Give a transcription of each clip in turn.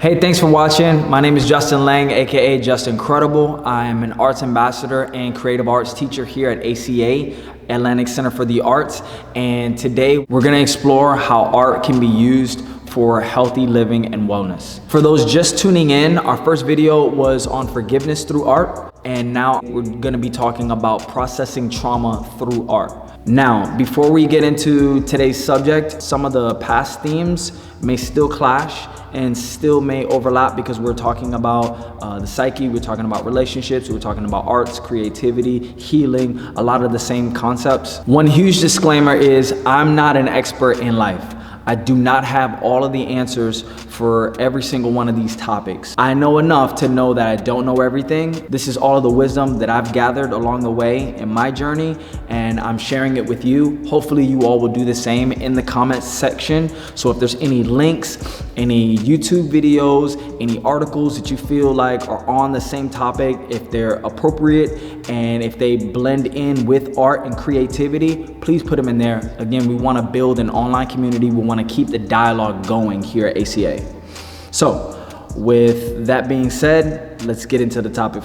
Hey, thanks for watching. My name is Justin Lang, aka Justincredible. I am an arts ambassador and creative arts teacher here at ACA, Atlantic Center for the Arts. And today we're gonna explore how art can be used for healthy living and wellness. For those just tuning in, our first video was on forgiveness through art. And now we're gonna be talking about processing trauma through art. Now, before we get into today's subject, some of the past themes may still clash and still may overlap because we're talking about the psyche, we're talking about relationships, we're talking about arts, creativity, healing, a lot of the same concepts. One huge disclaimer is I'm not an expert in life. I do not have all of the answers for every single one of these topics. I know enough to know that I don't know everything. This is all of the wisdom that I've gathered along the way in my journey, and I'm sharing it with you. Hopefully you all will do the same in the comments section. So if there's any links, any YouTube videos, any articles that you feel like are on the same topic, if they're appropriate and if they blend in with art and creativity, please put them in there. Again, we want to build an online community. We want to keep the dialogue going here at ACA. So with that being said, let's get into the topic.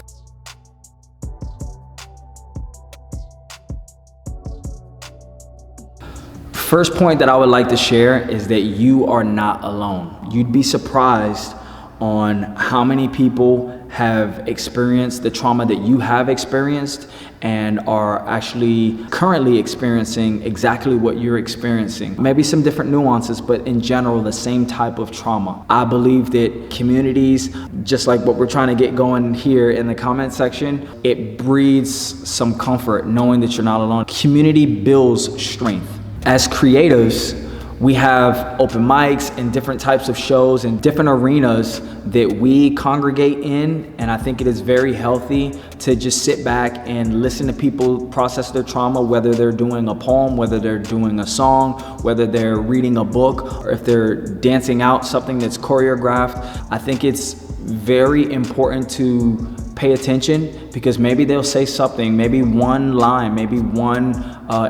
First point that I would like to share is that you are not alone. You'd be surprised on how many people have experienced the trauma that you have experienced and are actually currently experiencing exactly what you're experiencing. Maybe some different nuances, but in general, the same type of trauma. I believe that communities, just like what we're trying to get going here in the comment section, it breeds some comfort knowing that you're not alone. Community builds strength. As creatives, we have open mics and different types of shows and different arenas that we congregate in, and I think it is very healthy to just sit back and listen to people process their trauma, whether they're doing a poem, whether they're doing a song, whether they're reading a book, or if they're dancing out something that's choreographed. I think it's very important to pay attention because maybe they'll say something, maybe one line, maybe one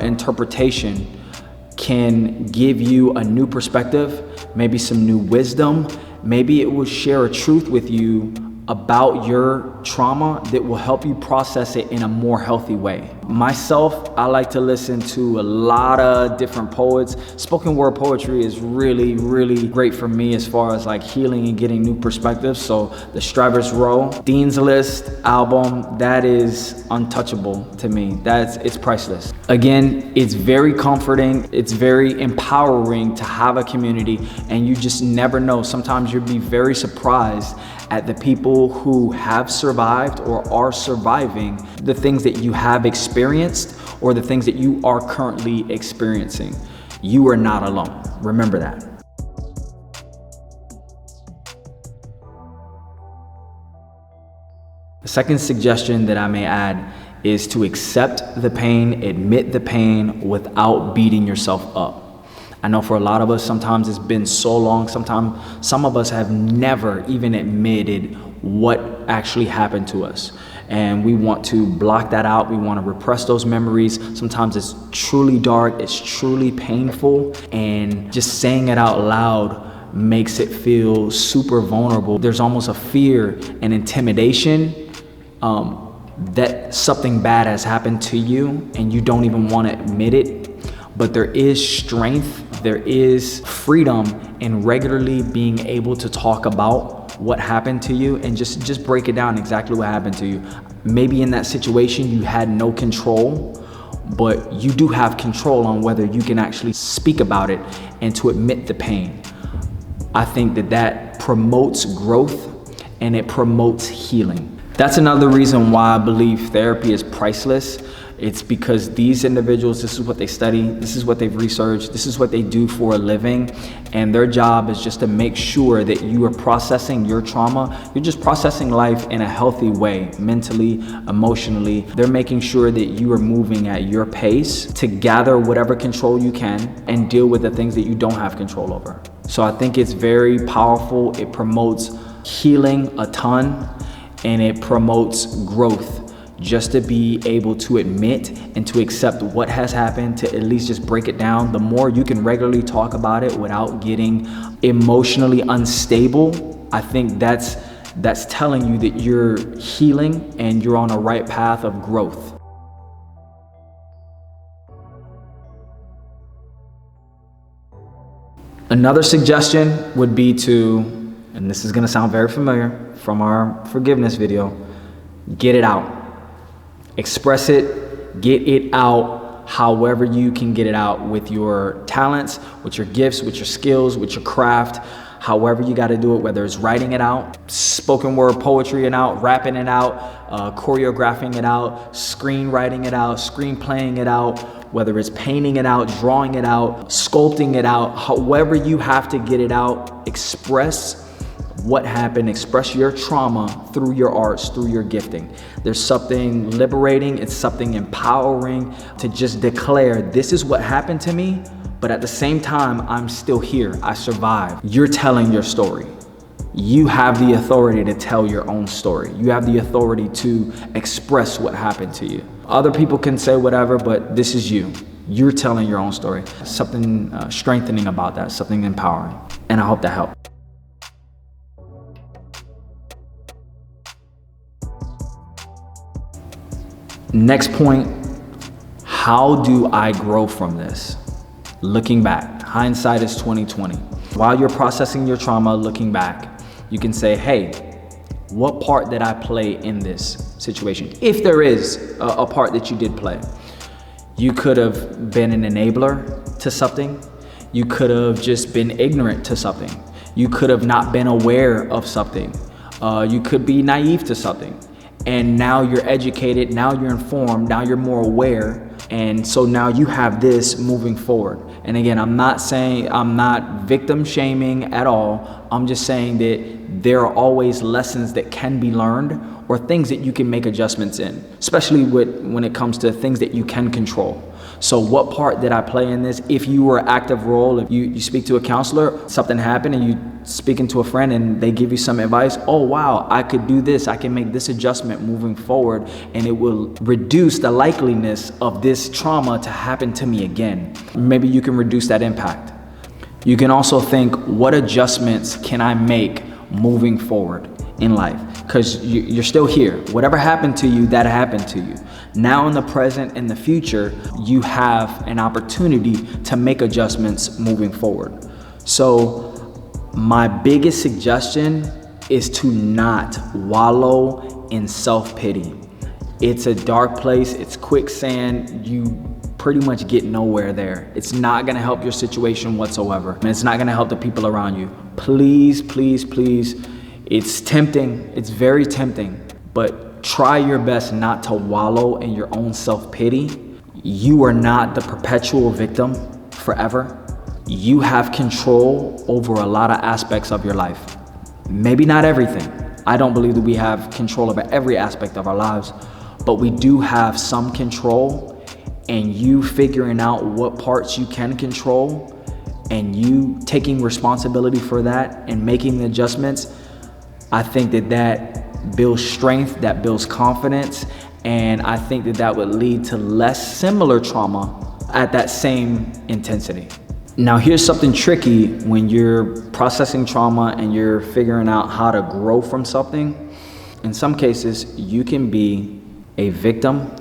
interpretation can give you a new perspective, maybe some new wisdom. Maybe it will share a truth with you about your trauma that will help you process it in a more healthy way. Myself, I like to listen to a lot of different poets. Spoken word poetry is really, really great for me as far as like healing and getting new perspectives. So the Strivers Row, Dean's List album, that is untouchable to me. It's priceless. Again, it's very comforting. It's very empowering to have a community, and you just never know. Sometimes you'll be very surprised at the people who have survived or are surviving the things that you have experienced or the things that you are currently experiencing. You are not alone. Remember that. The second suggestion that I may add is to accept the pain, admit the pain without beating yourself up. I know for a lot of us, sometimes it's been so long, sometimes some of us have never even admitted what actually happened to us. And we want to block that out. We want to repress those memories. Sometimes it's truly dark, it's truly painful, and just saying it out loud makes it feel super vulnerable. There's almost a fear and intimidation that something bad has happened to you and you don't even want to admit it. But there is strength, there is freedom in regularly being able to talk about what happened to you and just break it down exactly what happened to you. Maybe in that situation you had no control, but you do have control on whether you can actually speak about it and to admit the pain. I think that promotes growth and it promotes healing. That's another reason why I believe therapy is priceless. It's because these individuals, this is what they study, this is what they've researched, this is what they do for a living, and their job is just to make sure that you are processing your trauma. You're just processing life in a healthy way, mentally, emotionally. They're making sure that you are moving at your pace to gather whatever control you can and deal with the things that you don't have control over. So I think it's very powerful. It promotes healing a ton, and it promotes growth. Just to be able to admit and to accept what has happened, to at least just break it down. The more you can regularly talk about it without getting emotionally unstable, I think that's telling you that you're healing and you're on a right path of growth. Another suggestion would be to, and this is going to sound very familiar from our forgiveness video, get it out. Express it, get it out however you can get it out, with your talents, with your gifts, with your skills, with your craft, however you got to do it, whether it's writing it out, spoken word poetry it out, rapping it out, choreographing it out, screenwriting it out, screenplaying it out, whether it's painting it out, drawing it out, sculpting it out, however you have to get it out, express what happened, express your trauma through your arts, through your gifting. There's something liberating, it's something empowering to just declare, this is what happened to me, but at the same time, I'm still here, I survived. You're telling your story. You have the authority to tell your own story. You have the authority to express what happened to you. Other people can say whatever, but this is you. You're telling your own story. Something strengthening about that, something empowering. And I hope that helped. Next point, how do I grow from this? Looking back, hindsight is 2020. While you're processing your trauma, looking back, you can say, hey, what part did I play in this situation? If there is a part that you did play. You could have been an enabler to something. You could have just been ignorant to something. You could have not been aware of something. You could be naive to something. And now you're educated, now you're informed, now you're more aware. And so now you have this moving forward. And again, I'm not victim shaming at all. I'm just saying that there are always lessons that can be learned or things that you can make adjustments in, especially when it comes to things that you can control. So what part did I play in this? If you were an active role, if you speak to a counselor, something happened and you speaking to a friend and they give you some advice, oh wow, I could do this, I can make this adjustment moving forward, and it will reduce the likeliness of this trauma to happen to me again. Maybe you can reduce that impact. You can also think, what adjustments can I make moving forward in life? Because you're still here. Whatever happened to you, that happened to you. Now in the present and the future, you have an opportunity to make adjustments moving forward. So my biggest suggestion is to not wallow in self-pity. It's a dark place, it's quicksand, you pretty much get nowhere there. It's not gonna help your situation whatsoever, and it's not gonna help the people around you. Please, please, please, it's tempting, it's very tempting, but try your best not to wallow in your own self-pity. You are not the perpetual victim forever. You have control over a lot of aspects of your life. Maybe not everything. I don't believe that we have control over every aspect of our lives, but we do have some control, and you figuring out what parts you can control and you taking responsibility for that and making the adjustments, I think that builds strength, that builds confidence, and I think that would lead to less similar trauma at that same intensity. Now here's something tricky when you're processing trauma and you're figuring out how to grow from something. In some cases, you can be a victim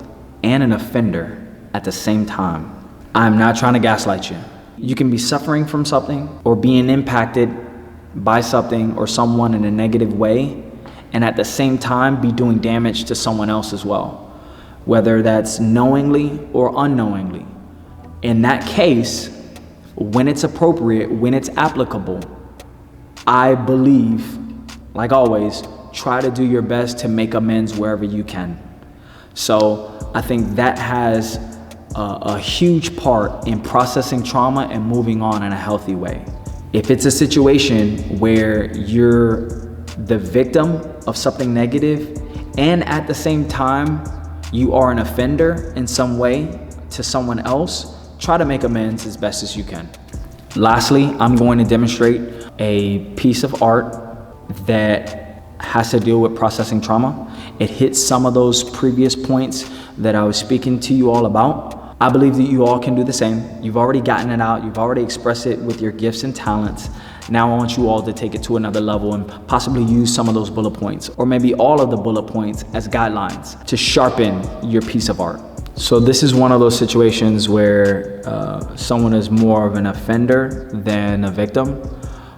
and an offender at the same time. I'm not trying to gaslight you. You can be suffering from something or being impacted by something or someone in a negative way, and at the same time be doing damage to someone else as well, whether that's knowingly or unknowingly. In that case, when it's appropriate, when it's applicable, I believe, like always, try to do your best to make amends wherever you can. So I think that has a huge part in processing trauma and moving on in a healthy way. If it's a situation where you're the victim of something negative and at the same time you are an offender in some way to someone else, try to make amends as best as you can. Lastly, I'm going to demonstrate a piece of art that has to deal with processing trauma. It hits some of those previous points that I was speaking to you all about. I believe that you all can do the same. You've already gotten it out. You've already expressed it with your gifts and talents. Now I want you all to take it to another level and possibly use some of those bullet points, or maybe all of the bullet points as guidelines to sharpen your piece of art. So this is one of those situations where someone is more of an offender than a victim,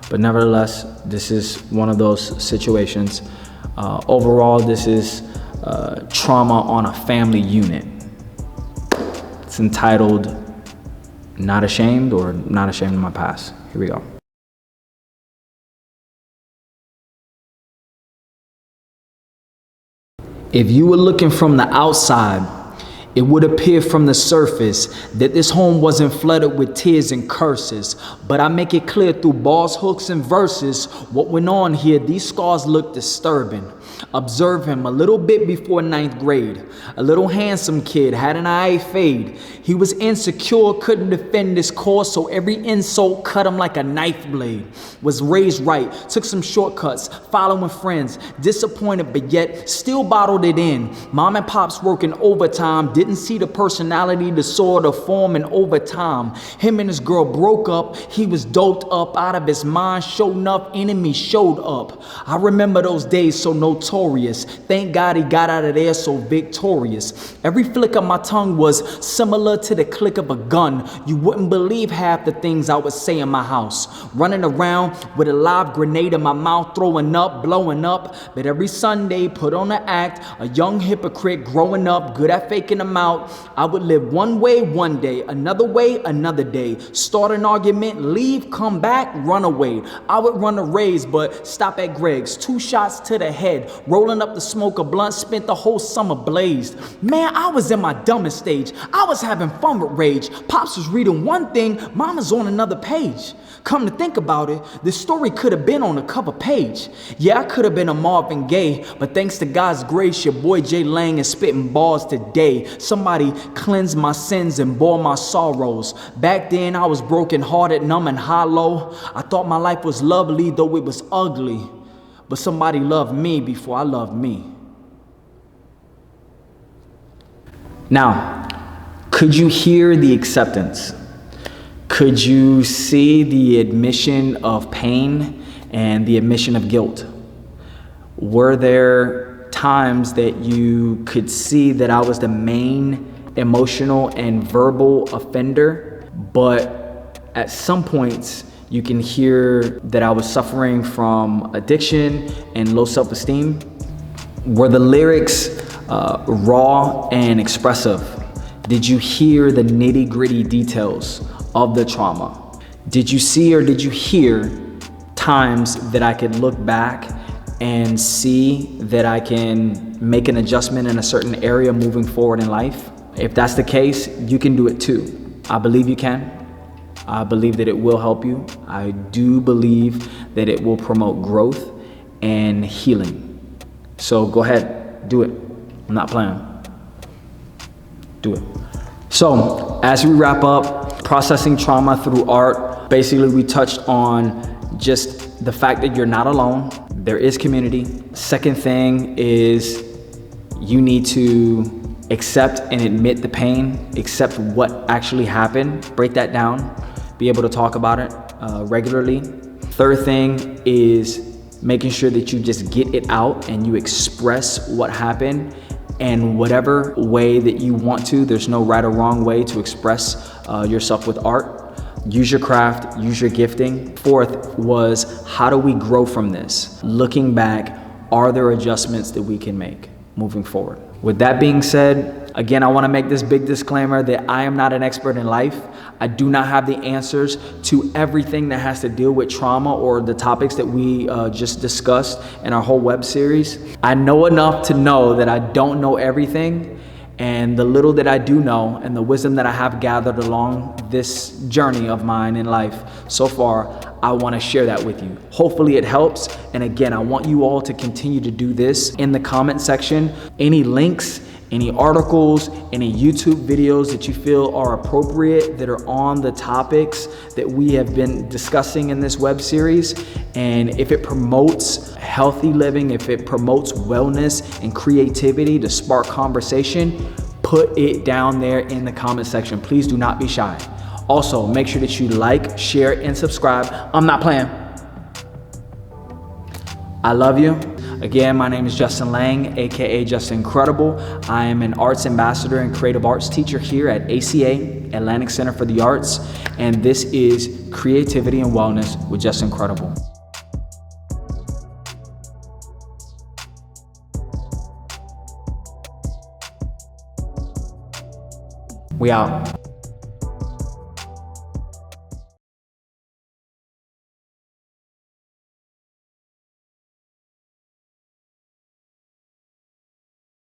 but nevertheless, this is one of those situations. Overall, this is trauma on a family unit. It's entitled Not Ashamed, or Not Ashamed of My Past. Here we go. If you were looking from the outside, it would appear from the surface that this home wasn't flooded with tears and curses. But I make it clear through bars, hooks, and verses what went on here. These scars look disturbing. Observe him a little bit before 9th grade. A little handsome kid, had an eye fade. He was insecure, couldn't defend his cause, so every insult cut him like a knife blade. Was raised right, took some shortcuts, following friends. Disappointed, but yet still bottled it in. Mom and pops working overtime, didn't see the personality, the sort of form, and over time, him and his girl broke up. He was doped up out of his mind. Sure enough, enemies showed up. I remember those days so notorious. Thank God he got out of there so victorious. Every flick of my tongue was similar to the click of a gun. You wouldn't believe half the things I would say in my house. Running around with a live grenade in my mouth, throwing up, blowing up. But every Sunday, put on an act, a young hypocrite growing up, good at faking them out. I would live one way one day, another way another day. Start an argument, leave, come back, run away. I would run a race, but stop at Greg's. 2 shots to the head. Rolling up the smoke, a blunt, spent the whole summer blazed. Man, I was in my dumbest stage. I was having fun with rage. Pops was reading one thing, Mama's on another page. Come to think about it, this story could have been on a cover page. Yeah, I could have been a Marvin Gaye, but thanks to God's grace, your boy Jay Lang is spitting bars today. Somebody cleanse my sins and bore my sorrows. Back then, I was broken hearted, numb and hollow. I thought my life was lovely, though it was ugly. But somebody loved me before I loved me. Now, could you hear the acceptance? Could you see the admission of pain and the admission of guilt? Were there times that you could see that I was the main emotional and verbal offender, but at some points, you can hear that I was suffering from addiction and low self-esteem? Were the lyrics raw and expressive? Did you hear the nitty-gritty details of the trauma? Did you see or did you hear times that I could look back and see that I can make an adjustment in a certain area moving forward in life? If that's the case, you can do it too. I believe you can. I believe that it will help you. I do believe that it will promote growth and healing. So go ahead, do it. I'm not playing. Do it. So as we wrap up, processing trauma through art, basically we touched on just the fact that you're not alone. There is community. Second thing is you need to accept and admit the pain, accept what actually happened, break that down. Be able to talk about it regularly. Third thing is making sure that you just get it out and you express what happened in whatever way that you want to. There's no right or wrong way to express yourself with art. Use your craft, use your gifting. Fourth was, how do we grow from this? Looking back, are there adjustments that we can make moving forward? With that being said, again, I want to make this big disclaimer that I am not an expert in life. I do not have the answers to everything that has to deal with trauma or the topics that we just discussed in our whole web series. I know enough to know that I don't know everything, and the little that I do know and the wisdom that I have gathered along this journey of mine in life so far, I want to share that with you. Hopefully it helps. And again, I want you all to continue to do this in the comment section. Any links, any articles, any YouTube videos that you feel are appropriate that are on the topics that we have been discussing in this web series. And if it promotes healthy living, if it promotes wellness and creativity to spark conversation, put it down there in the comment section. Please do not be shy. Also, make sure that you like, share, and subscribe. I'm not playing. I love you. Again, my name is Justin Lang, aka Justincredible. I am an arts ambassador and creative arts teacher here at ACA, Atlantic Center for the Arts, and this is Creativity and Wellness with Justincredible. We out.